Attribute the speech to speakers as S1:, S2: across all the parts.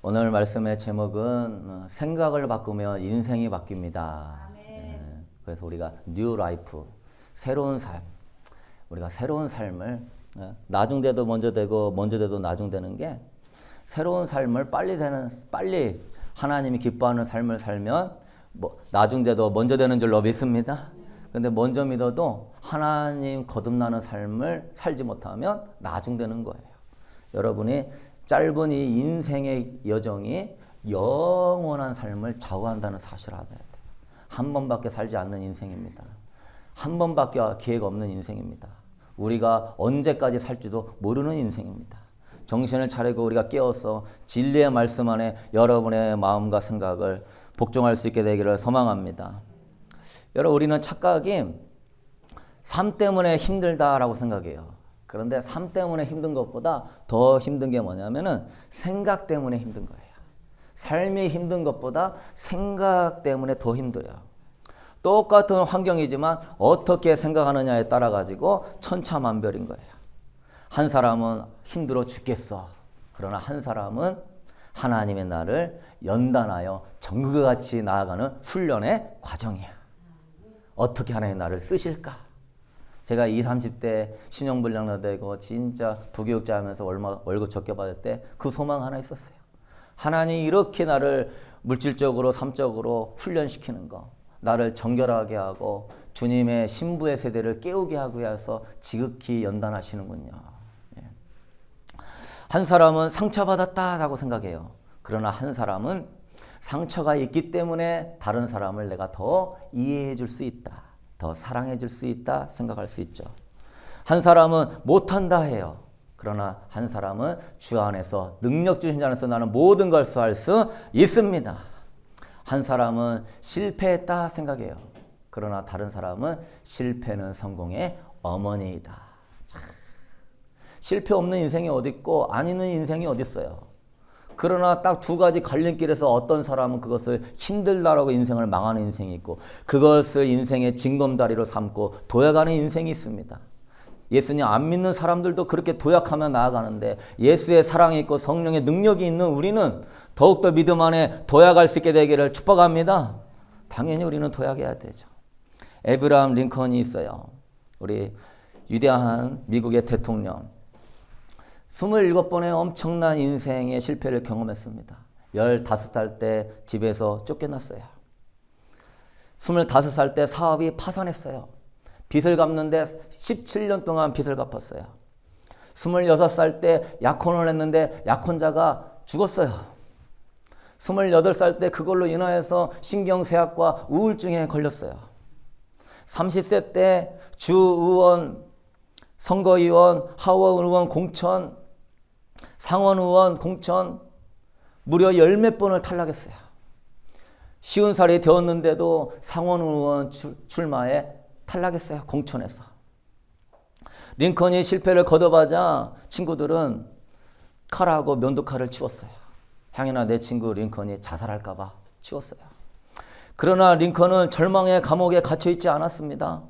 S1: 오늘 말씀의 제목은 생각을 바꾸면 인생이 바뀝니다. 그래서 우리가 뉴 라이프, 새로운 삶, 우리가 새로운 삶을 나중돼도 먼저 되고 먼저 돼도 나중되는 게 새로운 삶을 빨리 하나님이 기뻐하는 삶을 살면 뭐 나중돼도 먼저 되는 줄로 믿습니다. 근데 먼저 믿어도 하나님 거듭나는 삶을 살지 못하면 나중되는 거예요. 여러분이 짧은 이 인생의 여정이 영원한 삶을 좌우한다는 사실을 알아야 돼요. 한 번밖에 살지 않는 인생입니다. 한 번밖에 기회가 없는 인생입니다. 우리가 언제까지 살지도 모르는 인생입니다. 정신을 차리고 우리가 깨어서 진리의 말씀 안에 여러분의 마음과 생각을 복종할 수 있게 되기를 소망합니다. 여러분, 우리는 착각이 삶 때문에 힘들다라고 생각해요. 그런데 삶 때문에 힘든 것보다 더 힘든 게 뭐냐면은 생각 때문에 힘든 거예요. 삶이 힘든 것보다 생각 때문에 더 힘들어요. 똑같은 환경이지만 어떻게 생각하느냐에 따라 가지고 천차만별인 거예요. 한 사람은 힘들어 죽겠어. 그러나 한 사람은 하나님의 나를 연단하여 정글같이 나아가는 훈련의 과정이야. 어떻게 하나님의 나를 쓰실까? 제가 20, 30대 신용불량자 되고 진짜 부교육자 하면서 월급 적게 받을 때 그 소망 하나 있었어요. 하나님이 이렇게 나를 물질적으로 삶적으로 훈련시키는 거, 나를 정결하게 하고 주님의 신부의 세대를 깨우게 하기 위해서 지극히 연단하시는군요. 한 사람은 상처받았다라고 생각해요. 그러나 한 사람은 상처가 있기 때문에 다른 사람을 내가 더 이해해 줄 수 있다. 더 사랑해 줄 수 있다 생각할 수 있죠. 한 사람은 못한다 해요. 그러나 한 사람은 주 안에서 능력 주신 자 안에서 나는 모든 걸 할 수 있습니다. 한 사람은 실패했다 생각해요. 그러나 다른 사람은 실패는 성공의 어머니이다. 실패 없는 인생이 어디 있고 안 있는 인생이 어디 있어요. 그러나 딱 두 가지 갈림길에서 어떤 사람은 그것을 힘들다라고 인생을 망하는 인생이 있고 그것을 인생의 징검다리로 삼고 도약하는 인생이 있습니다. 예수님 안 믿는 사람들도 그렇게 도약하며 나아가는데 예수의 사랑이 있고 성령의 능력이 있는 우리는 더욱더 믿음 안에 도약할 수 있게 되기를 축복합니다. 당연히 우리는 도약해야 되죠. 에브라함 링컨이 있어요. 우리 위대한 미국의 대통령. 27번의 엄청난 인생의 실패를 경험했습니다. 15살 때 집에서 쫓겨났어요. 25살 때 사업이 파산했어요. 빚을 갚는데 17년 동안 빚을 갚았어요. 26살 때 약혼을 했는데 약혼자가 죽었어요. 28살 때 그걸로 인하여서 신경쇠약과 우울증에 걸렸어요. 30세 때 주의원, 선거의원, 하원의원 공천, 상원의원 공천 무려 열 몇 번을 탈락했어요. 50살이 되었는데도 상원의원 출마에 탈락했어요. 공천에서. 링컨이 실패를 거듭하자 친구들은 칼하고 면도칼을 치웠어요. 향연아, 내 친구 링컨이 자살할까 봐 치웠어요. 그러나 링컨은 절망의 감옥에 갇혀있지 않았습니다.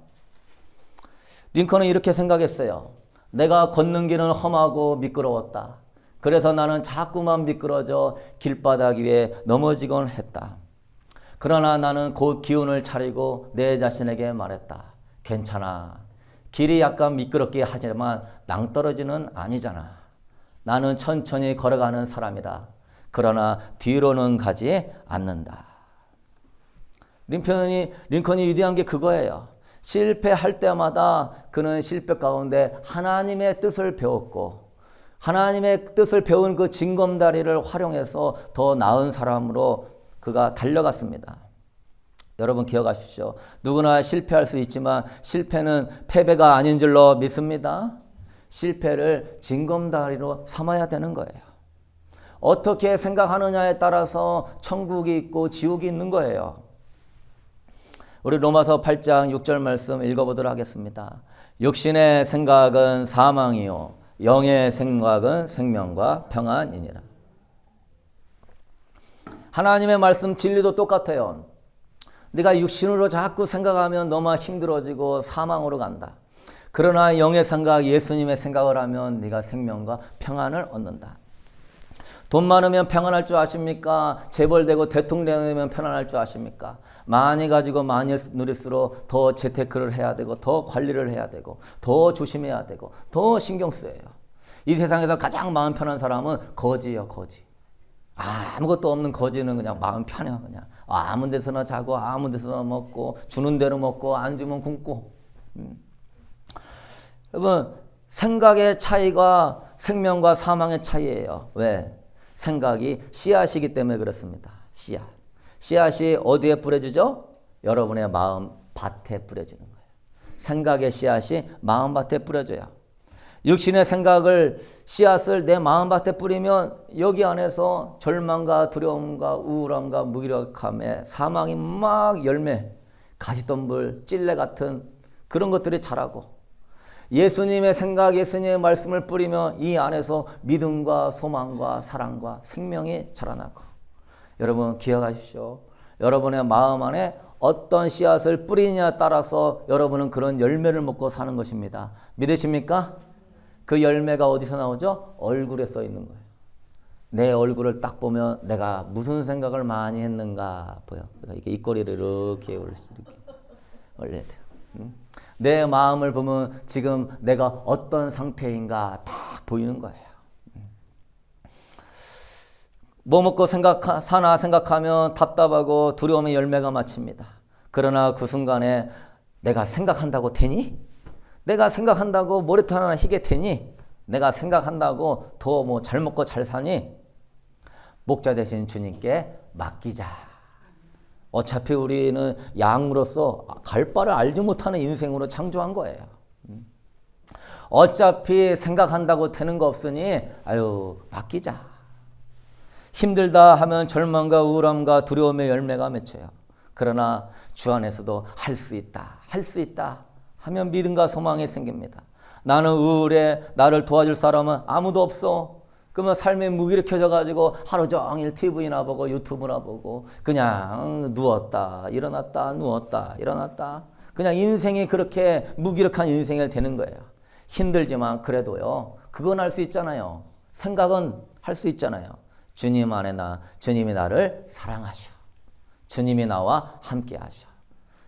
S1: 링컨은 이렇게 생각했어요. 내가 걷는 길은 험하고 미끄러웠다. 그래서 나는 자꾸만 미끄러져 길바닥 위에 넘어지곤 했다. 그러나 나는 곧 기운을 차리고 내 자신에게 말했다. 괜찮아. 길이 약간 미끄럽게 하지만 낭떠러지는 아니잖아. 나는 천천히 걸어가는 사람이다. 그러나 뒤로는 가지 않는다. 링컨이 위대한 게 그거예요. 실패할 때마다 그는 실패 가운데 하나님의 뜻을 배웠고 하나님의 뜻을 배운 그 징검다리를 활용해서 더 나은 사람으로 그가 달려갔습니다. 여러분 기억하십시오. 누구나 실패할 수 있지만 실패는 패배가 아닌 줄로 믿습니다. 실패를 징검다리로 삼아야 되는 거예요. 어떻게 생각하느냐에 따라서 천국이 있고 지옥이 있는 거예요. 우리 로마서 8장 6절 말씀 읽어보도록 하겠습니다. 육신의 생각은 사망이요 영의 생각은 생명과 평안이니라. 하나님의 말씀 진리도 똑같아요. 네가 육신으로 자꾸 생각하면 너무 힘들어지고 사망으로 간다. 그러나 영의 생각, 예수님의 생각을 하면 네가 생명과 평안을 얻는다. 돈 많으면 평안할 줄 아십니까? 재벌되고 대통령 되면 편안할 줄 아십니까? 많이 가지고 많이 누릴수록 더 재테크를 해야 되고 더 관리를 해야 되고 더 조심해야 되고 더 신경 쓰여요. 이 세상에서 가장 마음 편한 사람은 거지예요. 거지. 아무것도 없는 거지는 그냥 마음 편해요. 그냥 아무 데서나 자고 아무 데서나 먹고 주는 대로 먹고 안 주면 굶고. 여러분, 생각의 차이가 생명과 사망의 차이예요. 왜? 생각이 씨앗이기 때문에 그렇습니다. 씨앗. 씨앗이 어디에 뿌려지죠? 여러분의 마음 밭에 뿌려지는 거예요. 생각의 씨앗이 마음 밭에 뿌려져요. 육신의 생각을 씨앗을 내 마음밭에 뿌리면 여기 안에서 절망과 두려움과 우울함과 무기력함에 사망이 막 열매, 가시덤불, 찔레 같은 그런 것들이 자라고 예수님의 생각, 예수님의 말씀을 뿌리면 이 안에서 믿음과 소망과 사랑과 생명이 자라나고 여러분 기억하십시오. 여러분의 마음 안에 어떤 씨앗을 뿌리느냐에 따라서 여러분은 그런 열매를 먹고 사는 것입니다. 믿으십니까? 그 열매가 어디서 나오죠? 얼굴에 써 있는 거예요. 내 얼굴을 딱 보면 내가 무슨 생각을 많이 했는가 보여. 그래서 이렇게 입꼬리를 이렇게 올려야 돼요. 내 마음을 보면 지금 내가 어떤 상태인가 딱 보이는 거예요. 뭐 먹고 사나 생각하면 답답하고 두려움의 열매가 맺힙니다. 그러나 그 순간에 내가 생각한다고 되니? 내가 생각한다고 머리털 하나 희게 되니? 내가 생각한다고 더 뭐 잘 먹고 잘 사니? 목자 되신 주님께 맡기자. 어차피 우리는 양으로서 갈 바를 알지 못하는 인생으로 창조한 거예요. 어차피 생각한다고 되는 거 없으니 맡기자. 힘들다 하면 절망과 우울함과 두려움의 열매가 맺혀요. 그러나 주 안에서도 할 수 있다. 할 수 있다. 하면 믿음과 소망이 생깁니다. 나는 우울해. 나를 도와줄 사람은 아무도 없어. 그러면 삶이 무기력해져 가지고 하루 종일 TV나 보고 유튜브나 보고 그냥 누웠다 일어났다 누웠다 일어났다 그냥 인생이 그렇게 무기력한 인생이 되는 거예요. 힘들지만 그래도요. 그건 할 수 있잖아요. 생각은 할 수 있잖아요. 주님 안에 주님이 나를 사랑하셔. 주님이 나와 함께 하셔.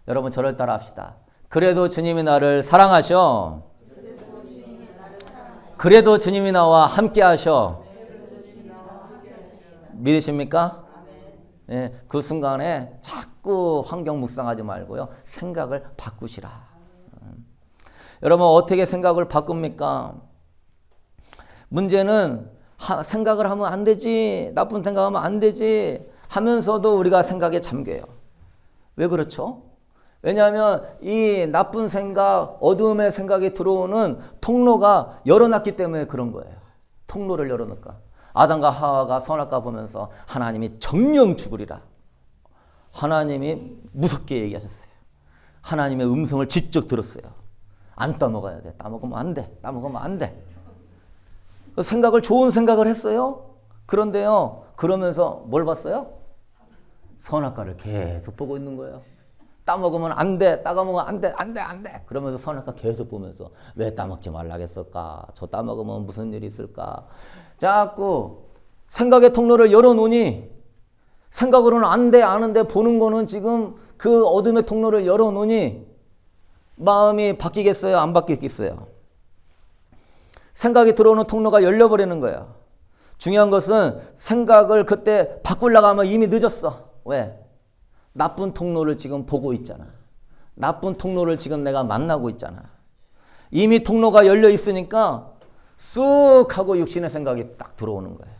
S1: 여러분 저를 따라 합시다. 그래도 주님이 나를 사랑하셔. 그래도 주님이 나와 함께 하셔. 믿으십니까? 네, 그 순간에 자꾸 환경 묵상하지 말고요. 생각을 바꾸시라. 여러분 어떻게 생각을 바꿉니까? 문제는 생각을 하면 안 되지. 나쁜 생각하면 안 되지. 하면서도 우리가 생각에 잠겨요. 왜 그렇죠? 왜냐하면 이 나쁜 생각, 어두움의 생각이 들어오는 통로가 열어놨기 때문에 그런 거예요. 통로를 열어놓을까. 아담과 하와가 선악과 보면서 하나님이 정령 죽으리라. 하나님이 무섭게 얘기하셨어요. 하나님의 음성을 직접 들었어요. 안 따먹어야 돼. 따먹으면 안 돼. 따먹으면 안 돼. 좋은 생각을 했어요. 그런데요. 그러면서 뭘 봤어요? 선악과를 계속 보고 있는 거예요. 따먹으면 안 돼. 따먹으면 안 돼. 안 돼. 안 돼. 그러면서 선악과 계속 보면서 왜 따먹지 말라겠을까? 저 따먹으면 무슨 일이 있을까? 자꾸 생각의 통로를 열어놓으니 생각으로는 안 돼. 아는데 보는 거는 지금 그 어둠의 통로를 열어놓으니 마음이 바뀌겠어요? 안 바뀌겠어요? 생각이 들어오는 통로가 열려버리는 거예요. 중요한 것은 생각을 그때 바꾸려고 하면 이미 늦었어. 왜? 나쁜 통로를 지금 보고 있잖아. 나쁜 통로를 지금 내가 만나고 있잖아. 이미 통로가 열려 있으니까 쑥 하고 육신의 생각이 딱 들어오는 거예요.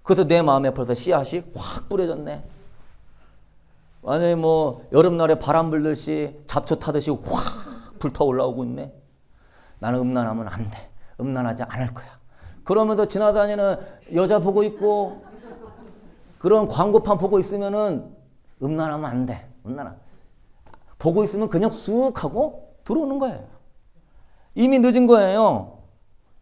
S1: 그래서 내 마음에 벌써 씨앗이 확 뿌려졌네. 아니 여름날에 바람 불듯이 잡초 타듯이 확 불타 올라오고 있네. 나는 음란하면 안 돼. 음란하지 않을 거야. 그러면서 지나다니는 여자 보고 있고 그런 광고판 보고 있으면은 음란하면 안 돼. 보고 있으면 그냥 쑥 하고 들어오는 거예요. 이미 늦은 거예요.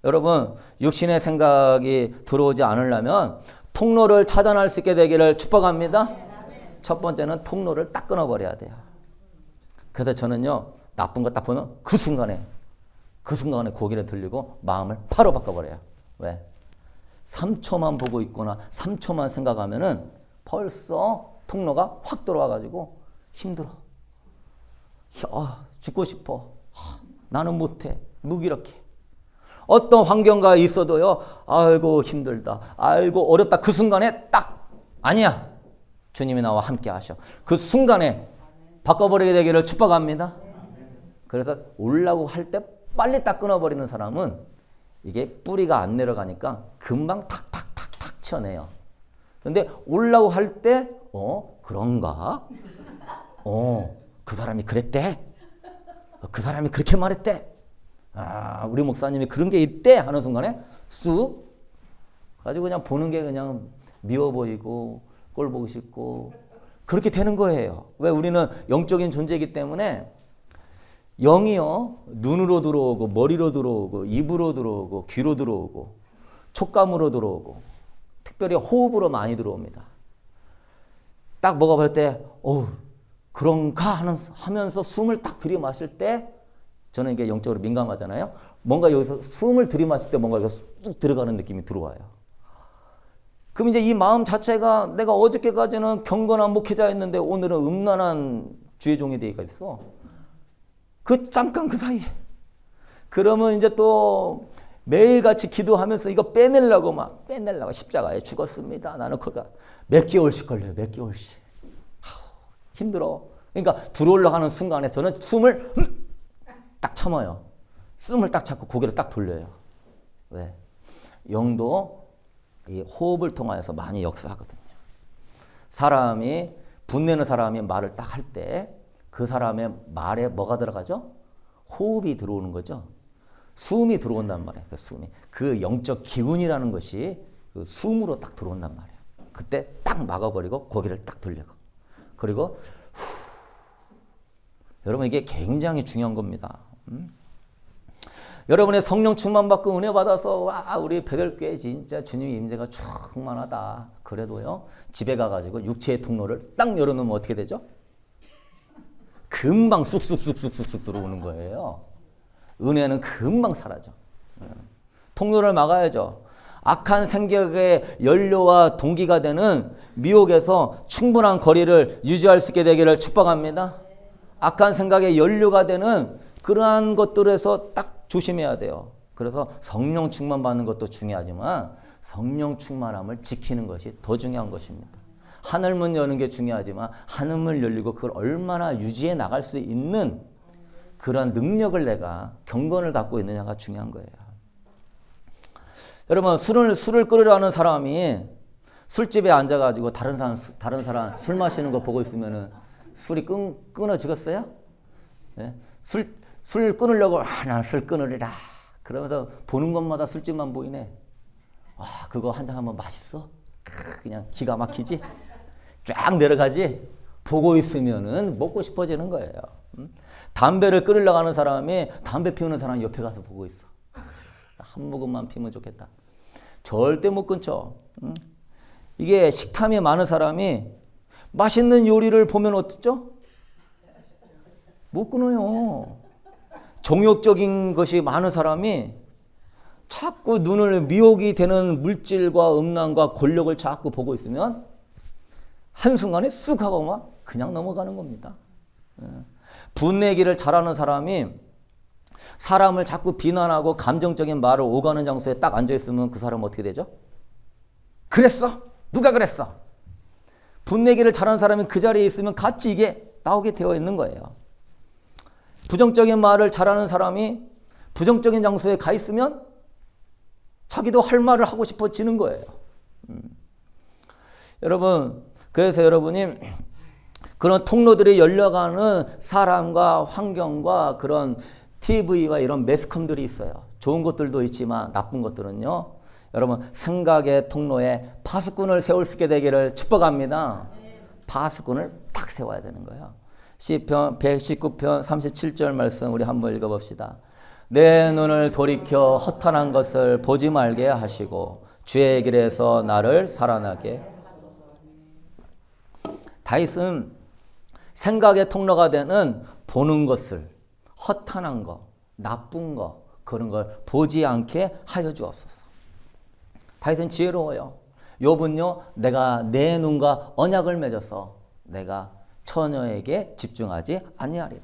S1: 여러분 육신의 생각이 들어오지 않으려면 통로를 차단할 수 있게 되기를 축복합니다. 첫 번째는 통로를 딱 끊어버려야 돼요. 그래서 저는요. 나쁜 거 딱 보면 그 순간에 고개를 들리고 마음을 바로 바꿔버려요. 왜? 3초만 보고 있거나 3초만 생각하면은 벌써 통로가 확 들어와가지고 힘들어. 죽고 싶어. 나는 못해. 무기력해. 어떤 환경가 있어도요. 아이고 힘들다. 아이고 어렵다. 그 순간에 딱 아니야. 주님이 나와 함께 하셔. 그 순간에 바꿔버리게 되기를 축복합니다. 그래서 올라고 할 때 빨리 딱 끊어버리는 사람은 이게 뿌리가 안 내려가니까 금방 탁탁탁탁 쳐내요. 근데 올라고 할 때 그런가? 그 사람이 그랬대? 그 사람이 그렇게 말했대? 우리 목사님이 그런 게 있대? 하는 순간에 쑥 가지고 그냥 보는 게 그냥 미워 보이고 꼴 보기 싫고 그렇게 되는 거예요. 왜? 우리는 영적인 존재이기 때문에 영이요, 눈으로 들어오고 머리로 들어오고 입으로 들어오고 귀로 들어오고 촉감으로 들어오고 특별히 호흡으로 많이 들어옵니다. 딱 먹어볼 때 그런가 하면서 숨을 딱 들이마실 때 저는 이게 영적으로 민감하잖아요. 뭔가 여기서 숨을 들이마실 때 뭔가 쑥 들어가는 느낌이 들어와요. 그럼 이제 이 마음 자체가 내가 어저께까지는 경건한 목회자였는데 오늘은 음란한 주의 종이 되어 있어. 잠깐 그 사이에. 그러면 이제 또 매일같이 기도하면서 이거 빼내려고 십자가에 죽었습니다. 나는 그가 몇 개월씩 걸려요. 몇 개월씩. 힘들어. 그러니까 들어오려고 하는 순간에 저는 숨을 딱 참아요. 숨을 딱 참고 고개를 딱 돌려요. 왜? 영도 이 호흡을 통하여서 많이 역사하거든요. 분내는 사람이 말을 딱 할 때 그 사람의 말에 뭐가 들어가죠? 호흡이 들어오는 거죠. 숨이 들어온단 말이에요. 그 영적 기운이라는 것이 그 숨으로 딱 들어온단 말이에요. 그때 딱 막아버리고 고개를 딱 돌리고 그리고 여러분 이게 굉장히 중요한 겁니다. 여러분의 성령 충만 받고 은혜 받아서 우리 베델교회 진짜 주님 임재가 충만하다. 그래도요 집에 가가지고 육체의 통로를 딱 열어놓으면 어떻게 되죠? 금방 쑥쑥쑥쑥쑥 들어오는 거예요. 은혜는 금방 사라져. 통로를 막아야죠. 악한 생각의 연료와 동기가 되는 미혹에서 충분한 거리를 유지할 수 있게 되기를 축복합니다. 악한 생각의 연료가 되는 그러한 것들에서 딱 조심해야 돼요. 그래서 성령 충만 받는 것도 중요하지만 성령 충만함을 지키는 것이 더 중요한 것입니다. 하늘문 여는 게 중요하지만 하늘문 열리고 그걸 얼마나 유지해 나갈 수 있는 그런 능력을 내가 경건을 갖고 있느냐가 중요한 거예요. 여러분 술을 끓으려 하는 사람이 술집에 앉아가지고 다른 사람 술 마시는 거 보고 있으면은 술이 끊어지겠어요? 네? 술 끊으려고 난 술 끊으리라 그러면서 보는 것마다 술집만 보이네. 그거 한 잔 하면 맛있어? 그냥 기가 막히지? 쫙 내려가지? 보고 있으면은 먹고 싶어지는 거예요. 담배를 끊으려고 하는 사람이 담배 피우는 사람 옆에 가서 보고 있어. 한 모금만 피우면 좋겠다. 절대 못 끊죠. 이게 식탐이 많은 사람이 맛있는 요리를 보면 어떻죠? 못 끊어요. 정욕적인 것이 많은 사람이 자꾸 눈을 미혹이 되는 물질과 음란과 권력을 자꾸 보고 있으면 한순간에 쑥 하고 막 그냥 넘어가는 겁니다. 분내기를 잘하는 사람이 사람을 자꾸 비난하고 감정적인 말을 오가는 장소에 딱 앉아있으면 그 사람은 어떻게 되죠? 그랬어? 누가 그랬어? 분내기를 잘하는 사람이 그 자리에 있으면 같이 이게 나오게 되어 있는 거예요. 부정적인 말을 잘하는 사람이 부정적인 장소에 가 있으면 자기도 할 말을 하고 싶어지는 거예요. 여러분, 그래서 여러분이 그런 통로들이 열려가는 사람과 환경과 그런 TV와 이런 매스컴들이 있어요. 좋은 것들도 있지만 나쁜 것들은요. 여러분 생각의 통로에 파수꾼을 세울 수 있게 되기를 축복합니다. 파수꾼을 딱 세워야 되는 거예요. 시편 119편 37절 말씀 우리 한번 읽어봅시다. 내 눈을 돌이켜 허탄한 것을 보지 말게 하시고 주의 길에서 나를 살아나게. 다윗은 생각의 통로가 되는 보는 것을 허탄한 거, 나쁜 거 그런 걸 보지 않게 하여 주옵소서. 다윗은 지혜로워요. 욥은요, 내가 내 눈과 언약을 맺어서 내가 처녀에게 집중하지 아니하리라.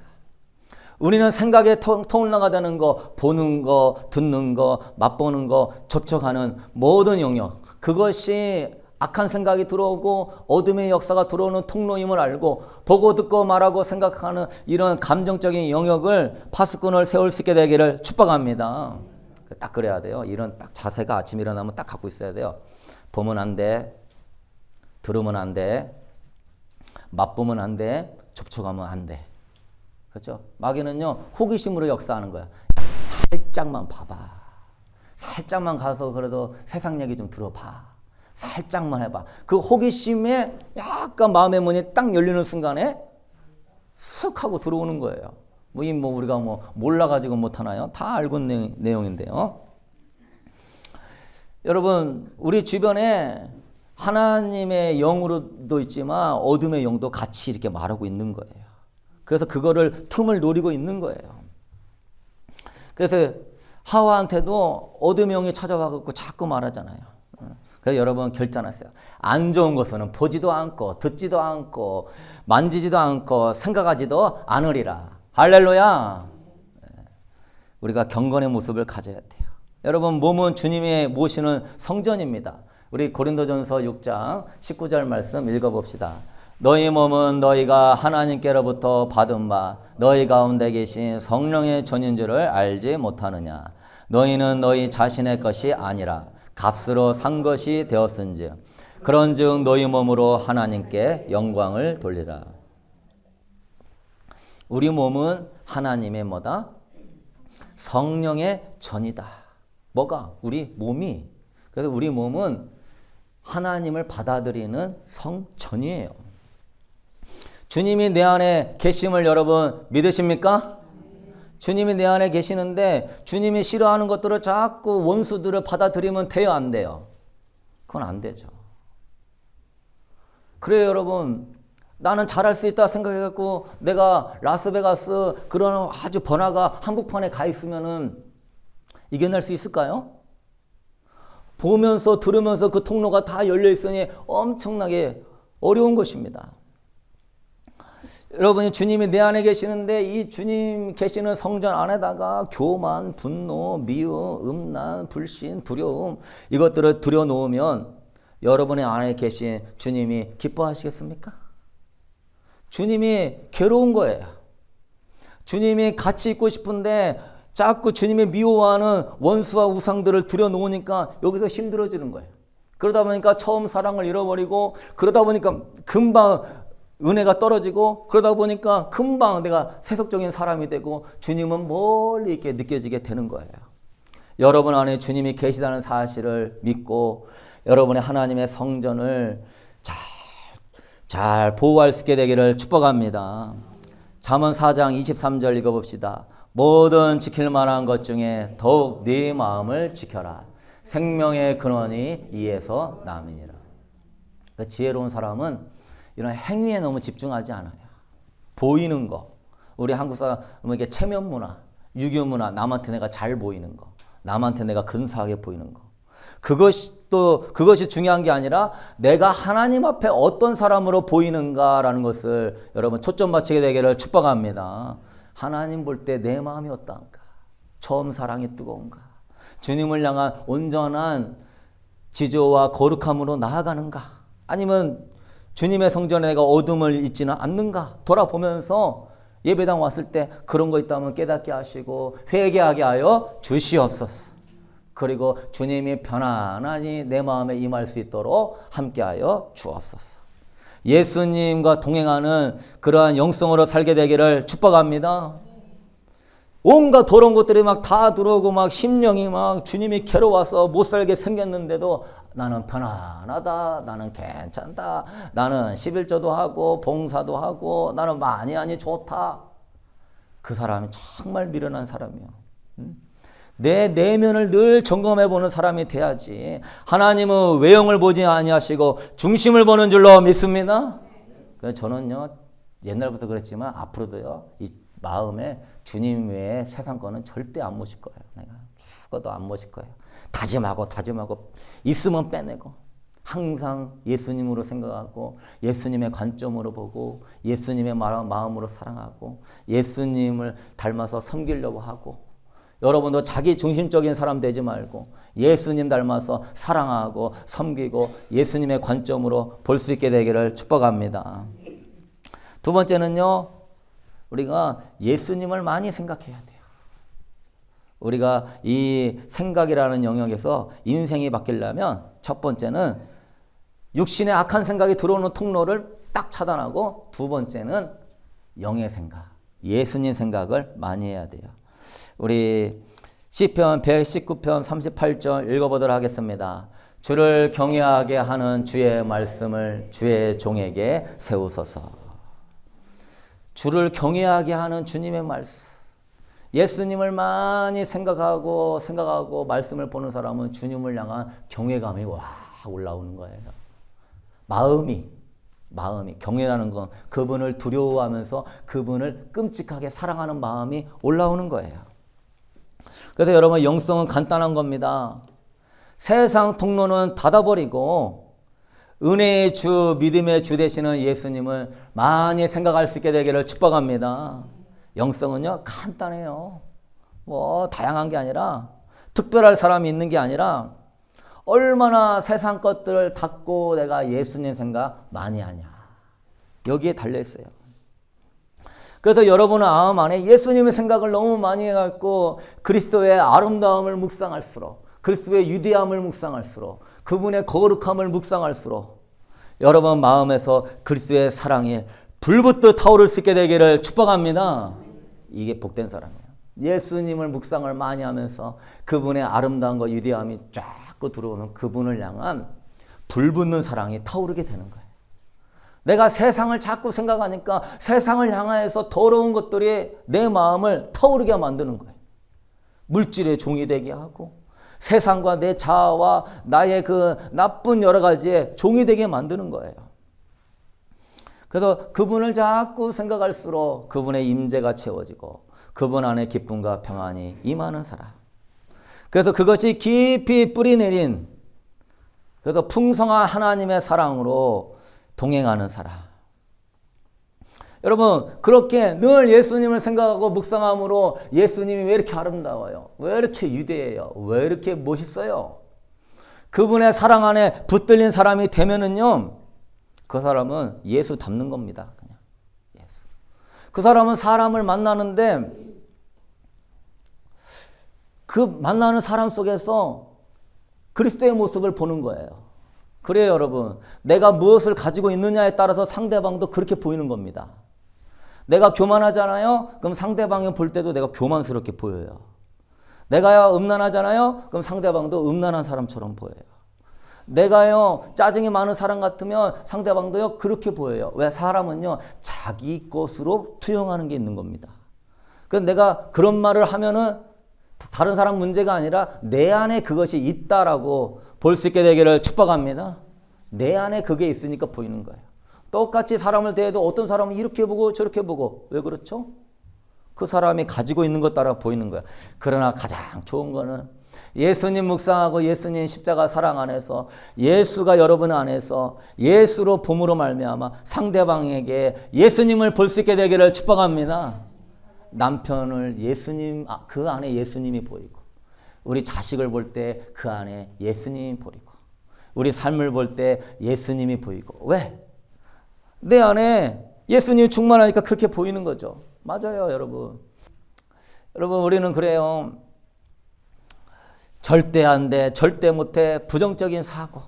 S1: 우리는 생각에 통나가다는 거, 보는 거, 듣는 거, 맛보는 거, 접촉하는 모든 영역, 그것이 악한 생각이 들어오고 어둠의 역사가 들어오는 통로임을 알고 보고 듣고 말하고 생각하는 이런 감정적인 영역을 파수꾼을 세울 수 있게 되기를 축복합니다. 딱 그래야 돼요. 이런 딱 자세가 아침 일어나면 딱 갖고 있어야 돼요. 보면 안 돼, 들으면 안 돼, 맛보면 안 돼, 접촉하면 안 돼. 그렇죠? 마귀는요, 호기심으로 역사하는 거야. 살짝만 봐봐. 살짝만 가서 그래도 세상 얘기 좀 들어봐. 살짝만 해봐. 그 호기심에 약간 마음의 문이 딱 열리는 순간에 쓱 하고 들어오는 거예요. 우리가 몰라가지고 못하나요? 다 알고 있는 내용인데요. 여러분, 우리 주변에 하나님의 영으로도 있지만 어둠의 영도 같이 이렇게 말하고 있는 거예요. 그래서 그거를 틈을 노리고 있는 거예요. 그래서 하와한테도 어둠의 영이 찾아와갖고 자꾸 말하잖아요. 그래서 여러분 결단하세요. 안 좋은 것은 보지도 않고 듣지도 않고 만지지도 않고 생각하지도 않으리라. 할렐루야. 우리가 경건의 모습을 가져야 돼요. 여러분, 몸은 주님이 모시는 성전입니다. 우리 고린도전서 6장 19절 말씀 읽어봅시다. 너희 몸은 너희가 하나님께로부터 받은 바 너희 가운데 계신 성령의 전인 줄을 알지 못하느냐. 너희는 너희 자신의 것이 아니라 값으로 산 것이 되었은즉 그런즉 너희 몸으로 하나님께 영광을 돌리라. 우리 몸은 하나님의 뭐다? 성령의 전이다. 뭐가? 우리 몸이. 그래서 우리 몸은 하나님을 받아들이는 성전이에요. 주님이 내 안에 계심을 여러분 믿으십니까? 주님이 내 안에 계시는데 주님이 싫어하는 것들을 자꾸 원수들을 받아들이면 돼요, 안 돼요? 그건 안 되죠. 그래요, 여러분. 나는 잘할 수 있다 생각해갖고 내가 라스베가스 그런 아주 번화가 한복판에 가 있으면은 이겨낼 수 있을까요? 보면서 들으면서 그 통로가 다 열려 있으니 엄청나게 어려운 것입니다. 여러분이 주님이 내 안에 계시는데 이 주님 계시는 성전 안에다가 교만, 분노, 미움, 음란, 불신, 두려움 이것들을 들여놓으면 여러분의 안에 계신 주님이 기뻐하시겠습니까? 주님이 괴로운 거예요. 주님이 같이 있고 싶은데 자꾸 주님이 미워하는 원수와 우상들을 들여놓으니까 여기서 힘들어지는 거예요. 그러다 보니까 처음 사랑을 잃어버리고 그러다 보니까 금방 은혜가 떨어지고 그러다 보니까 금방 내가 세속적인 사람이 되고 주님은 멀리 있게 느껴지게 되는 거예요. 여러분 안에 주님이 계시다는 사실을 믿고 여러분의 하나님의 성전을 잘 보호할 수 있게 되기를 축복합니다. 잠언 4장 23절 읽어봅시다. 모든 지킬 만한 것 중에 더욱 네 마음을 지켜라. 생명의 근원이 이에서 남이니라. 그 지혜로운 사람은 이런 행위에 너무 집중하지 않아요. 보이는 거. 우리 한국 사람에게 체면 문화, 유교 문화, 남한테 내가 잘 보이는 거. 남한테 내가 근사하게 보이는 거. 그것이 중요한 게 아니라 내가 하나님 앞에 어떤 사람으로 보이는가라는 것을 여러분 초점 맞추게 되기를 축복합니다. 하나님 볼 때 내 마음이 어떠한가? 처음 사랑이 뜨거운가? 주님을 향한 온전한 지조와 거룩함으로 나아가는가? 아니면 주님의 성전에 내가 어둠을 잊지는 않는가? 돌아보면서 예배당 왔을 때 그런 거 있다면 깨닫게 하시고 회개하게 하여 주시옵소서. 그리고 주님이 편안하니 내 마음에 임할 수 있도록 함께하여 주옵소서. 예수님과 동행하는 그러한 영성으로 살게 되기를 축복합니다. 온갖 더러운 것들이 막 다 들어오고 막 심령이 막 주님이 괴로워서 못 살게 생겼는데도 나는 편안하다, 나는 괜찮다, 나는 11조도 하고 봉사도 하고 나는 많이 좋다. 그 사람이 정말 미련한 사람이요. 내 내면을 늘 점검해보는 사람이 돼야지. 하나님은 외형을 보지 아니하시고 중심을 보는 줄로 믿습니다. 그래서 저는요 옛날부터 그랬지만 앞으로도요 마음에 주님 외에 세상 거는 절대 안 모실 거예요. 내가 죽어도 안 모실 거예요. 다짐하고 있으면 빼내고 항상 예수님으로 생각하고 예수님의 관점으로 보고 예수님의 마음으로 사랑하고 예수님을 닮아서 섬기려고 하고 여러분도 자기 중심적인 사람 되지 말고 예수님 닮아서 사랑하고 섬기고 예수님의 관점으로 볼 수 있게 되기를 축복합니다. 두 번째는요. 우리가 예수님을 많이 생각해야 돼요. 우리가 이 생각이라는 영역에서 인생이 바뀌려면 첫 번째는 육신의 악한 생각이 들어오는 통로를 딱 차단하고 두 번째는 영의 생각, 예수님 생각을 많이 해야 돼요. 우리 시편 119편 38절 읽어보도록 하겠습니다. 주를 경외하게 하는 주의 말씀을 주의 종에게 세우소서. 주를 경외하게 하는 주님의 말씀. 예수님을 많이 생각하고 말씀을 보는 사람은 주님을 향한 경외감이 와 올라오는 거예요. 마음이 경외라는 건 그분을 두려워하면서 그분을 끔찍하게 사랑하는 마음이 올라오는 거예요. 그래서 여러분 영성은 간단한 겁니다. 세상 통로는 닫아버리고 은혜의 주, 믿음의 주 되시는 예수님을 많이 생각할 수 있게 되기를 축복합니다. 영성은요 간단해요. 뭐 다양한 게 아니라 특별할 사람이 있는 게 아니라 얼마나 세상 것들을 닫고 내가 예수님 생각 많이 하냐. 여기에 달려있어요. 그래서 여러분의 마음 안에 예수님의 생각을 너무 많이 해갖고 그리스도의 아름다움을 묵상할수록 그리스도의 유대함을 묵상할수록 그분의 거룩함을 묵상할수록 여러분 마음에서 그리스도의 사랑이 불붙듯 타오를 수 있게 되기를 축복합니다. 이게 복된 사람이에요. 예수님을 묵상을 많이 하면서 그분의 아름다움과 유대함이 자꾸 들어오는 그분을 향한 불붙는 사랑이 타오르게 되는 거예요. 내가 세상을 자꾸 생각하니까 세상을 향해서 더러운 것들이 내 마음을 타오르게 만드는 거예요. 물질의 종이 되게 하고 세상과 내 자아와 나의 그 나쁜 여러 가지의 종이 되게 만드는 거예요. 그래서 그분을 자꾸 생각할수록 그분의 임재가 채워지고 그분 안에 기쁨과 평안이 임하는 사람. 그래서 그것이 깊이 뿌리 내린 그래서 풍성한 하나님의 사랑으로 동행하는 사람. 여러분 그렇게 늘 예수님을 생각하고 묵상함으로 예수님이 왜 이렇게 아름다워요? 왜 이렇게 위대해요? 왜 이렇게 멋있어요? 그분의 사랑 안에 붙들린 사람이 되면은요 그 사람은 예수 닮는 겁니다. 그냥 예수. 그 사람은 사람을 만나는데 그 만나는 사람 속에서 그리스도의 모습을 보는 거예요. 그래요, 여러분. 내가 무엇을 가지고 있느냐에 따라서 상대방도 그렇게 보이는 겁니다. 내가 교만하잖아요? 그럼 상대방이 볼 때도 내가 교만스럽게 보여요. 내가요, 음란하잖아요? 그럼 상대방도 음란한 사람처럼 보여요. 내가요, 짜증이 많은 사람 같으면 상대방도요, 그렇게 보여요. 왜? 사람은요, 자기 것으로 투영하는 게 있는 겁니다. 그래서 내가 그런 말을 하면은 다른 사람 문제가 아니라 내 안에 그것이 있다라고 볼 수 있게 되기를 축복합니다. 내 안에 그게 있으니까 보이는 거예요. 똑같이 사람을 대해도 어떤 사람은 이렇게 보고 저렇게 보고 왜 그렇죠? 그 사람이 가지고 있는 것 따라 보이는 거예요. 그러나 가장 좋은 거는 예수님 묵상하고 예수님 십자가 사랑 안에서 예수가 여러분 안에서 예수로 봄으로 말미암아 상대방에게 예수님을 볼 수 있게 되기를 축복합니다. 남편을 예수님 그 안에 예수님이 보이고 우리 자식을 볼 때 그 안에 예수님이 보이고 우리 삶을 볼 때 예수님이 보이고 왜? 내 안에 예수님이 충만하니까 그렇게 보이는 거죠. 맞아요, 여러분. 여러분 우리는 그래요. 절대 안 돼, 절대 못해 부정적인 사고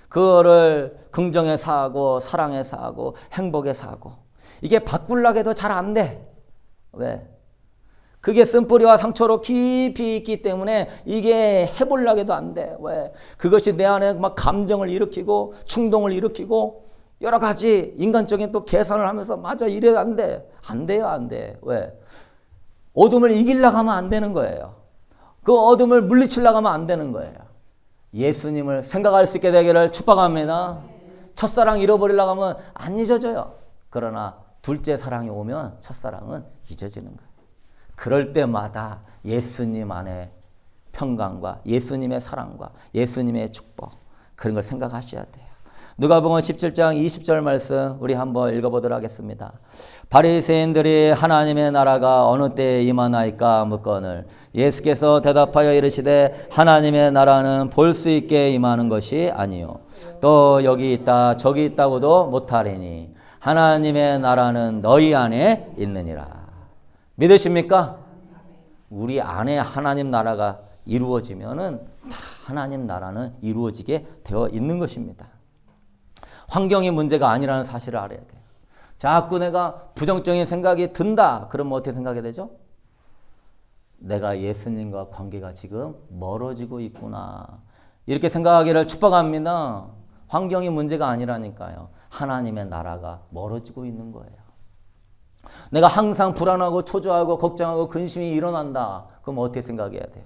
S1: 그거를 긍정의 사고 사랑의 사고 행복의 사고 이게 바꾸려고 해도 잘 안 돼. 왜? 그게 쓴뿌리와 상처로 깊이 있기 때문에 이게 해보려고 해도 안 돼. 왜? 그것이 내 안에 막 감정을 일으키고 충동을 일으키고 여러 가지 인간적인 또 계산을 하면서 맞아 이래도 안 돼. 안 돼요, 안 돼. 왜? 어둠을 이기려고 하면 안 되는 거예요. 그 어둠을 물리치려고 하면 안 되는 거예요. 예수님을 생각할 수 있게 되기를 축복합니다. 첫사랑 잃어버리려고 하면 안 잊어져요. 그러나 둘째 사랑이 오면 첫사랑은 잊어지는 거예요. 그럴 때마다 예수님 안에 평강과 예수님의 사랑과 예수님의 축복, 그런 걸 생각하셔야 돼요. 누가복음 17장 20절 말씀 우리 한번 읽어보도록 하겠습니다. 바리새인들이 하나님의 나라가 어느 때에 임하나이까 묻거늘 예수께서 대답하여 이르시되 하나님의 나라는 볼 수 있게 임하는 것이 아니요 또 여기 있다 저기 있다고도 못하리니 하나님의 나라는 너희 안에 있느니라. 믿으십니까? 우리 안에 하나님 나라가 이루어지면은 다 하나님 나라는 이루어지게 되어 있는 것입니다. 환경이 문제가 아니라는 사실을 알아야 돼요. 자꾸 내가 부정적인 생각이 든다. 그러면 어떻게 생각이 되죠? 내가 예수님과 관계가 지금 멀어지고 있구나. 이렇게 생각하기를 축복합니다. 환경이 문제가 아니라니까요. 하나님의 나라가 멀어지고 있는 거예요. 내가 항상 불안하고 초조하고 걱정하고 근심이 일어난다. 그럼 어떻게 생각해야 돼요?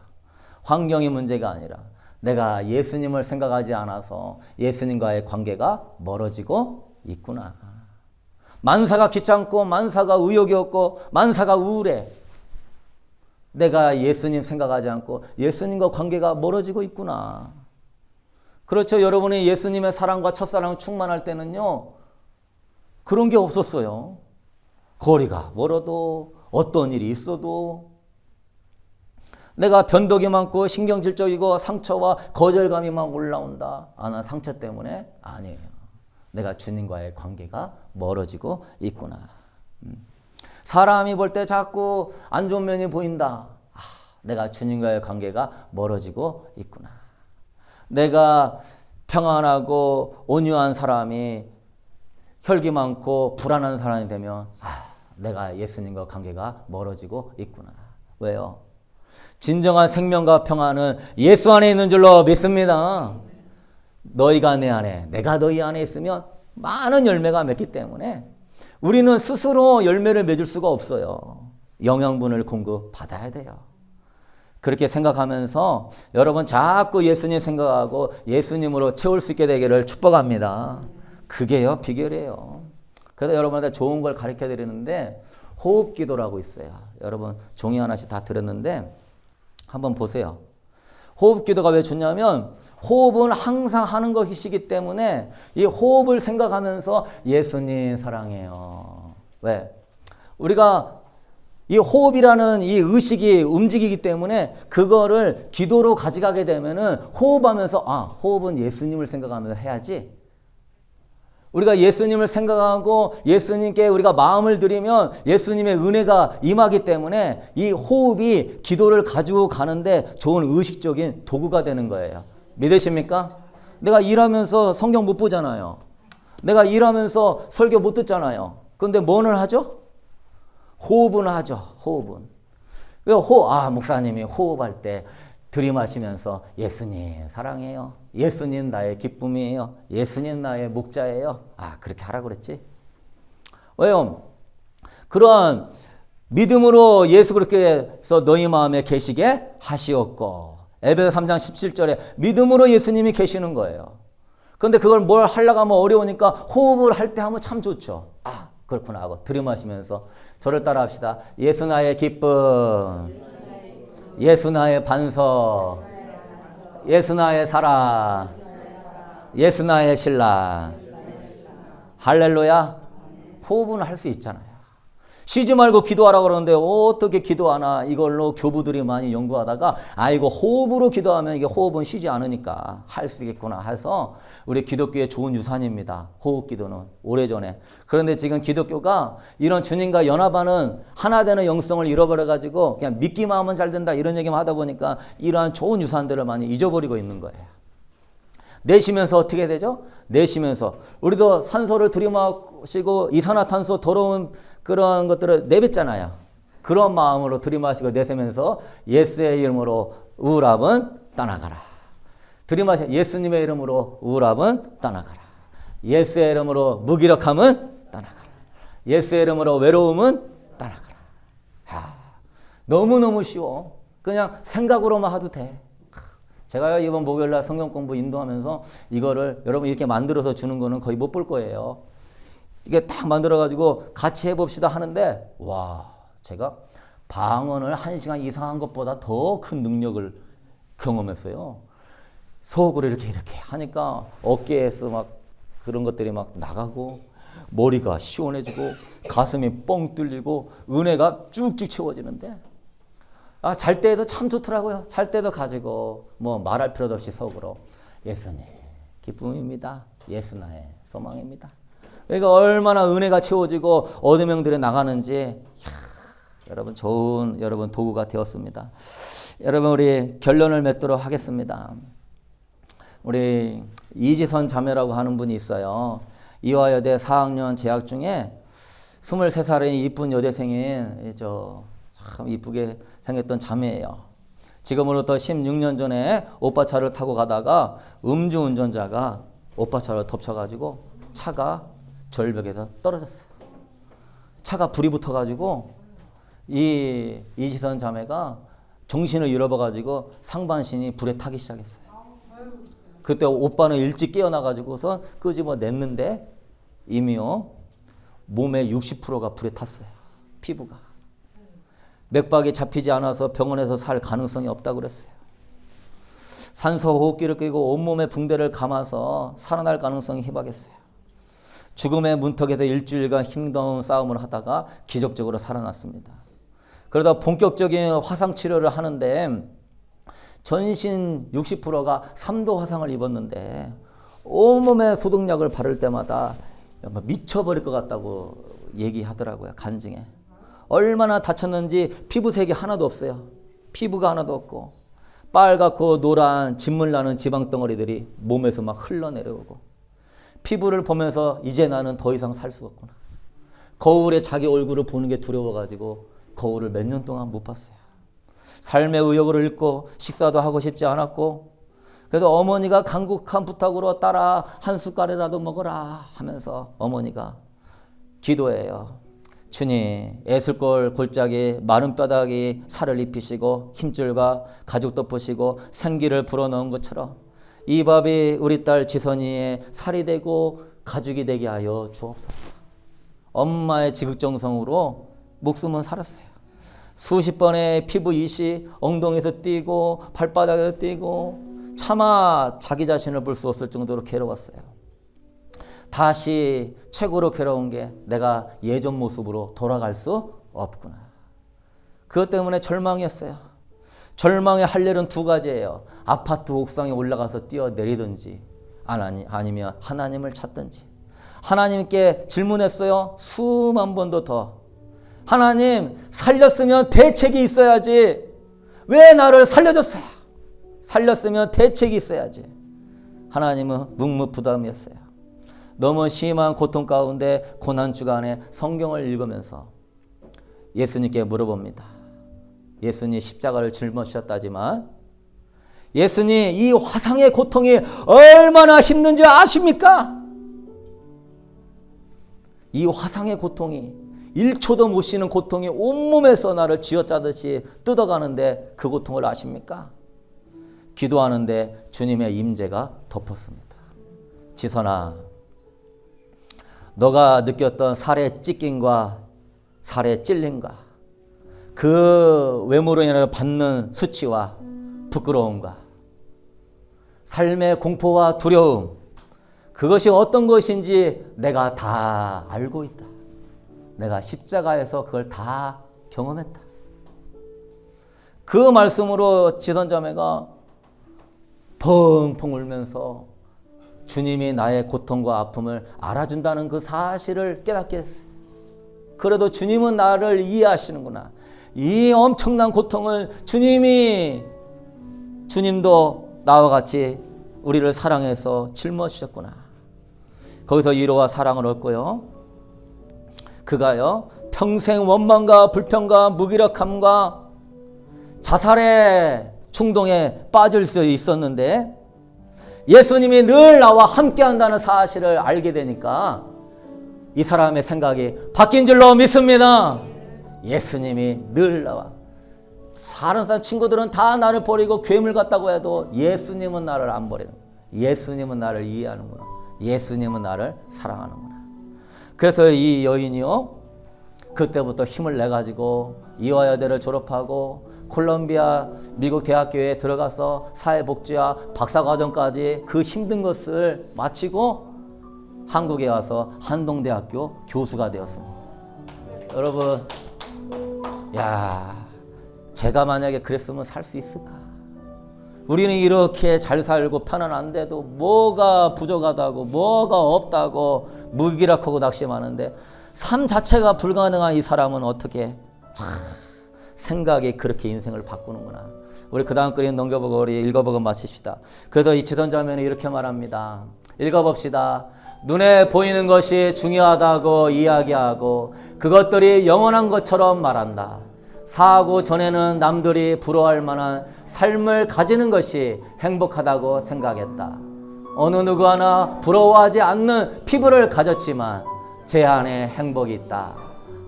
S1: 환경이 문제가 아니라 내가 예수님을 생각하지 않아서 예수님과의 관계가 멀어지고 있구나. 만사가 귀찮고 만사가 의욕이 없고 만사가 우울해. 내가 예수님 생각하지 않고 예수님과 관계가 멀어지고 있구나. 그렇죠. 여러분이 예수님의 사랑과 첫사랑 충만할 때는요. 그런 게 없었어요. 거리가 멀어도 어떤 일이 있어도 내가 변덕이 많고 신경질적이고 상처와 거절감이 막 올라온다. 난 상처 때문에 아니에요. 내가 주님과의 관계가 멀어지고 있구나. 사람이 볼 때 자꾸 안 좋은 면이 보인다. 내가 주님과의 관계가 멀어지고 있구나. 내가 평안하고 온유한 사람이 혈기 많고 불안한 사람이 되면 내가 예수님과 관계가 멀어지고 있구나. 왜요? 진정한 생명과 평안은 예수 안에 있는 줄로 믿습니다. 너희가 내 안에, 내가 너희 안에 있으면 많은 열매가 맺기 때문에 우리는 스스로 열매를 맺을 수가 없어요. 영양분을 공급받아야 돼요. 그렇게 생각하면서 여러분 자꾸 예수님 생각하고 예수님으로 채울 수 있게 되기를 축복합니다. 그게요, 비결이에요. 그래서 여러분한테 좋은 걸 가르쳐 드리는데 호흡 기도라고 있어요. 여러분 종이 하나씩 다 들었는데 한번 보세요. 호흡 기도가 왜 좋냐면 호흡은 항상 하는 것이기 때문에 이 호흡을 생각하면서 예수님 사랑해요. 왜? 우리가 이 호흡이라는 이 의식이 움직이기 때문에 그거를 기도로 가져가게 되면은 호흡하면서 호흡은 예수님을 생각하면서 해야지. 우리가 예수님을 생각하고 예수님께 우리가 마음을 드리면 예수님의 은혜가 임하기 때문에 이 호흡이 기도를 가지고 가는데 좋은 의식적인 도구가 되는 거예요. 믿으십니까? 내가 일하면서 성경 못 보잖아요. 내가 일하면서 설교 못 듣잖아요. 그런데 뭐는 하죠? 호흡은 하죠. 호흡은. 목사님이 호흡할 때 들이마시면서 예수님 사랑해요. 예수님 나의 기쁨이에요. 예수님 나의 목자예요. 그렇게 하라고 그랬지. 왜요? 그러한 믿음으로 예수 그렇게 해서 너희 마음에 계시게 하시었고 에베소 3장 17절에 믿음으로 예수님이 계시는 거예요. 그런데 그걸 뭘 하려고 하면 어려우니까 호흡을 할 때 하면 참 좋죠. 그렇구나 하고 들이마시면서 저를 따라 합시다. 예수 나의 기쁨, 예수 나의 반석, 예수 나의 사랑, 예수 나의 신랑. 할렐루야. 호흡은 할 수 있잖아요. 쉬지 말고 기도하라고 그러는데 어떻게 기도하나 이걸로 교부들이 많이 연구하다가 이거 호흡으로 기도하면 이게 호흡은 쉬지 않으니까 할 수 있겠구나 해서 우리 기독교의 좋은 유산입니다. 호흡 기도는 오래전에. 그런데 지금 기독교가 이런 주님과 연합하는 하나 되는 영성을 잃어버려가지고 그냥 믿기만 하면 잘 된다 이런 얘기만 하다 보니까 이러한 좋은 유산들을 많이 잊어버리고 있는 거예요. 내쉬면서 어떻게 되죠? 내쉬면서 우리도 산소를 들이마시고 이산화탄소 더러운 그런 것들을 내뱉잖아요. 그런 마음으로 들이마시고 내쉬면서 예수의 이름으로 우울함은 떠나가라. 들이마시 예수님의 이름으로 우울함은 떠나가라. 예수의 이름으로 무기력함은 떠나가라. 예수의 이름으로 외로움은 떠나가라. 너무너무 쉬워. 그냥 생각으로만 해도 돼. 제가요 이번 목요일날 성경 공부 인도하면서 이거를 여러분 이렇게 만들어서 주는 거는 거의 못 볼 거예요. 이게 딱 만들어가지고 같이 해봅시다 하는데, 와, 제가 방언을 1시간 이상 한 것보다 더 큰 능력을 경험했어요. 속으로 이렇게 하니까 어깨에서 막 그런 것들이 막 나가고, 머리가 시원해지고, 가슴이 뻥 뚫리고, 은혜가 쭉쭉 채워지는데, 잘 때에도 참 좋더라고요. 잘 때도 가지고 뭐 말할 필요도 없이 속으로 예수님 기쁨입니다. 예수 나의 소망입니다. 그러니까 얼마나 은혜가 채워지고 어둠의 들에 나가는지, 여러분 좋은 여러분 도구가 되었습니다. 여러분 우리 결론을 맺도록 하겠습니다. 우리 이지선 자매라고 하는 분이 있어요. 이화여대 4학년 재학 중에 23살의 이쁜 여대생인 참 이쁘게 생겼던 자매예요. 지금으로부터 16년 전에 오빠 차를 타고 가다가 음주운전자가 오빠 차를 덮쳐가지고 차가 절벽에서 떨어졌어요. 차가 불이 붙어가지고 이지선 자매가 정신을 잃어버가지고 상반신이 불에 타기 시작했어요. 그때 오빠는 일찍 깨어나가지고서 끄집어냈는데 이미요 몸의 60%가 불에 탔어요. 피부가. 맥박이 잡히지 않아서 병원에서 살 가능성이 없다고 그랬어요. 산소 호흡기를 끼고 온몸에 붕대를 감아서 살아날 가능성이 희박했어요. 죽음의 문턱에서 일주일간 힘겨운 싸움을 하다가 기적적으로 살아났습니다. 그러다 본격적인 화상 치료를 하는데 전신 60%가 3도 화상을 입었는데 온몸에 소독약을 바를 때마다 미쳐버릴 것 같다고 얘기하더라고요. 간증에. 얼마나 다쳤는지 피부색이 하나도 없어요. 피부가 하나도 없고 빨갛고 노란 진물 나는 지방덩어리들이 몸에서 막 흘러내려오고, 피부를 보면서 이제 나는 더 이상 살 수 없구나. 거울에 자기 얼굴을 보는 게 두려워가지고 거울을 몇 년 동안 못 봤어요. 삶의 의욕을 잃고 식사도 하고 싶지 않았고, 그래도 어머니가 간곡한 부탁으로 딸아 한 숟갈이라도 먹어라 하면서 어머니가 기도해요. 주님, 애슬골 골짜기 마른 뼈다귀 살을 입히시고 힘줄과 가죽 덮으시고 생기를 불어넣은 것처럼 이 밥이 우리 딸 지선이의 살이 되고 가죽이 되게 하여 주옵소서. 엄마의 지극정성으로 목숨은 살았어요. 수십 번의 피부 이식, 엉덩이에서 뛰고 발바닥에서 뛰고 차마 자기 자신을 볼 수 없을 정도로 괴로웠어요. 다시 최고로 괴로운 게 내가 예전 모습으로 돌아갈 수 없구나. 그것 때문에 절망이었어요. 절망의 할 일은 두 가지예요. 아파트 옥상에 올라가서 뛰어내리든지 아니면 하나님을 찾든지. 하나님께 질문했어요. 수만 번도 더. 하나님, 살렸으면 대책이 있어야지. 왜 나를 살려줬어요? 살렸으면 대책이 있어야지. 하나님은 묵묵부담이었어요. 너무 심한 고통 가운데 고난 주간에 성경을 읽으면서 예수님께 물어봅니다. 예수님 십자가를 짊어지셨다지만 예수님 이 화상의 고통이 얼마나 힘든지 아십니까? 이 화상의 고통이 1초도 못 쉬는 고통이 온몸에서 나를 쥐어짜듯이 뜯어가는데 그 고통을 아십니까? 기도하는데 주님의 임재가 덮었습니다. 지선아, 너가 느꼈던 살의 찢김과 살의 찔림과 그 외모로 인해 받는 수치와 부끄러움과 삶의 공포와 두려움, 그것이 어떤 것인지 내가 다 알고 있다. 내가 십자가에서 그걸 다 경험했다. 그 말씀으로 지선자매가 펑펑 울면서 주님이 나의 고통과 아픔을 알아준다는 그 사실을 깨닫게 했어요. 그래도 주님은 나를 이해하시는구나. 이 엄청난 고통을 주님도 나와 같이 우리를 사랑해서 짊어지셨구나. 거기서 위로와 사랑을 얻고요. 그가요 평생 원망과 불평과 무기력함과 자살의 충동에 빠질 수 있었는데 예수님이 늘 나와 함께 한다는 사실을 알게 되니까 이 사람의 생각이 바뀐 줄로 믿습니다. 예수님이 늘 나와. 다른 사람 친구들은 다 나를 버리고 괴물 같다고 해도 예수님은 나를 안 버리는 거야. 예수님은 나를 이해하는구나. 예수님은 나를 사랑하는구나. 그래서 이 여인이요, 그때부터 힘을 내가지고 이화여대를 졸업하고 콜롬비아 미국 대학교에 들어가서 사회복지와 박사과정까지 그 힘든 것을 마치고 한국에 와서 한동대학교 교수가 되었습니다. 여러분, 야, 제가 만약에 그랬으면 살 수 있을까? 우리는 이렇게 잘 살고 편안한데도 뭐가 부족하다고, 뭐가 없다고 무기력하고 낙심하는데 삶 자체가 불가능한 이 사람은 어떻게 참 생각이 그렇게 인생을 바꾸는구나. 우리 그 다음 글에 넘겨보고 우리 읽어보고 마칩시다. 그래서 이 지선자매는 이렇게 말합니다. 읽어봅시다. 눈에 보이는 것이 중요하다고 이야기하고 그것들이 영원한 것처럼 말한다. 사하고 전에는 남들이 부러워할 만한 삶을 가지는 것이 행복하다고 생각했다. 어느 누구 하나 부러워하지 않는 피부를 가졌지만 제 안에 행복이 있다.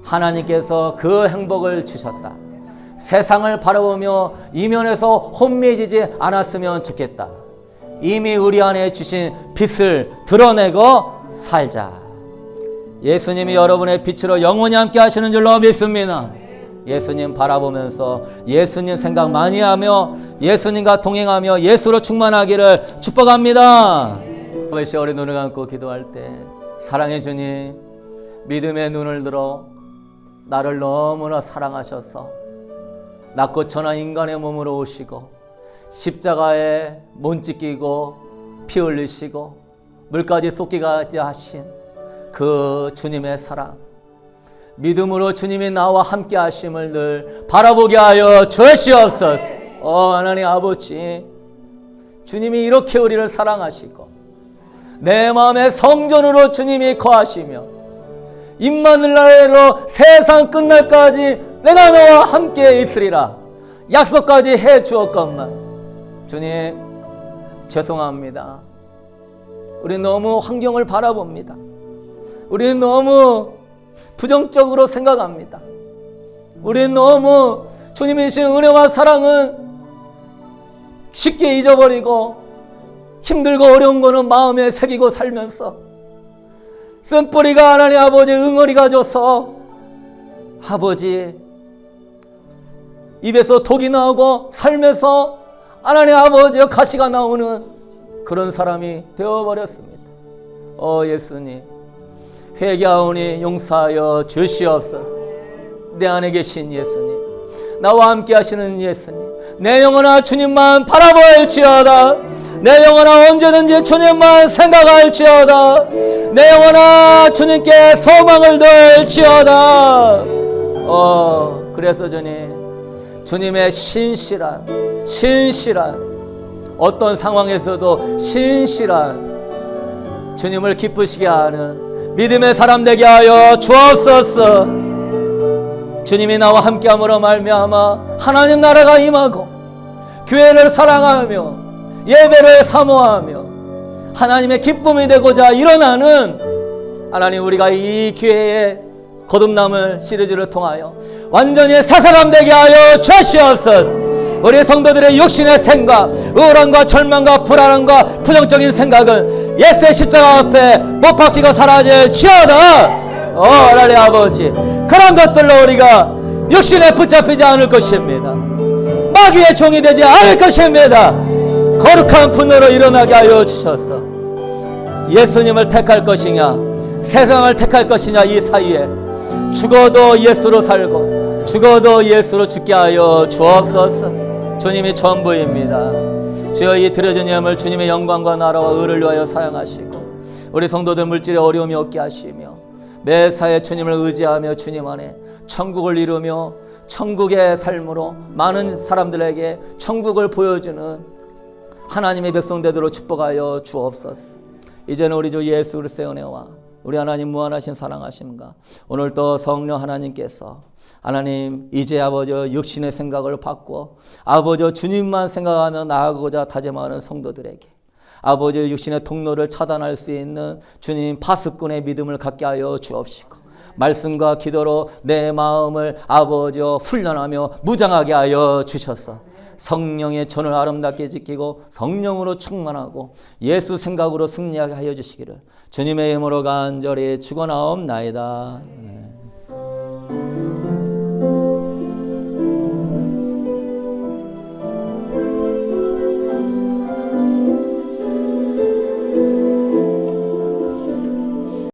S1: 하나님께서 그 행복을 주셨다. 세상을 바라보며 이면에서 혼미해지지 않았으면 좋겠다. 이미 우리 안에 주신 빛을 드러내고 살자. 예수님이 여러분의 빛으로 영원히 함께 하시는 줄로 믿습니다. 예수님 바라보면서 예수님 생각 많이 하며 예수님과 동행하며 예수로 충만하기를 축복합니다. 이 우리 눈을 감고 기도할 때 사랑해 주님, 믿음의 눈을 들어 나를 너무나 사랑하셔서 낮고 천한 인간의 몸으로 오시고 십자가에 몸짓 끼고 피 흘리시고 물까지 쏟기까지 하신 그 주님의 사랑, 믿음으로 주님이 나와 함께 하심을 늘 바라보게 하여 주시옵소서. 하나님 아버지, 주님이 이렇게 우리를 사랑하시고 내 마음의 성전으로 주님이 거하시며 임마누엘로 세상 끝날까지 내가 너와 함께 있으리라 약속까지 해 주었건만 주님 죄송합니다. 우리 너무 환경을 바라봅니다. 우리 너무 부정적으로 생각합니다. 우리 너무 주님이 주신 은혜와 사랑은 쉽게 잊어버리고 힘들고 어려운 거는 마음에 새기고 살면서 쓴뿌리가 하나님 아버지 응어리가 져서 아버지 입에서 독이 나오고 삶에서 하나님 아버지 가시가 나오는 그런 사람이 되어버렸습니다. 예수님 회개하오니 용서하여 주시옵소서. 내 안에 계신 예수님, 나와 함께 하시는 예수님, 내 영혼아 주님만 바라볼지어다. 내 영혼아 언제든지 주님만 생각할지어다. 내 영혼아 주님께 소망을 둘지어다. 그래서 주님의 신실한 어떤 상황에서도 신실한 주님을 기쁘시게 하는 믿음의 사람 되게 하여 주옵소서. 주님이 나와 함께함으로 말미암아 하나님 나라가 임하고 교회를 사랑하며 예배를 사모하며 하나님의 기쁨이 되고자 일어나는 하나님, 우리가 이 기회에 거듭남을 시리즈를 통하여 완전히 새 사람 되게 하여 주시옵소서. 우리 성도들의 육신의 생각, 우울함과 절망과 불안함과 부정적인 생각은 예수의 십자가 앞에 못 박히고 사라질지어다. 하나님 아버지, 그런 것들로 우리가 육신에 붙잡히지 않을 것입니다. 마귀의 종이 되지 않을 것입니다. 거룩한 분으로 일어나게 하여 주셔서 예수님을 택할 것이냐 세상을 택할 것이냐, 이 사이에 죽어도 예수로 살고 죽어도 예수로 죽게 하여 주옵소서. 주님이 전부입니다. 주여, 이 드려진 예물 주님의 영광과 나라와 의를 위하여 사용하시고 우리 성도들 물질에 어려움이 없게 하시며 매사에 주님을 의지하며 주님 안에 천국을 이루며 천국의 삶으로 많은 사람들에게 천국을 보여주는 하나님의 백성되도록 축복하여 주옵소서. 이제는 우리 주 예수 그리스도의 은혜와 우리 하나님 무한하신 사랑하심과 오늘 또 성령 하나님께서 하나님 이제 아버지 육신의 생각을 바꾸어 아버지 주님만 생각하며 나아가고자 다짐하는 성도들에게 아버지 육신의 통로를 차단할 수 있는 주님 파수꾼의 믿음을 갖게 하여 주옵시고 말씀과 기도로 내 마음을 아버지 훈련하며 무장하게 하여 주셔서 성령의 전을 아름답게 지키고 성령으로 충만하고 예수 생각으로 승리하게 하여 주시기를 주님의 이름으로 간절히 축원하옵나이다.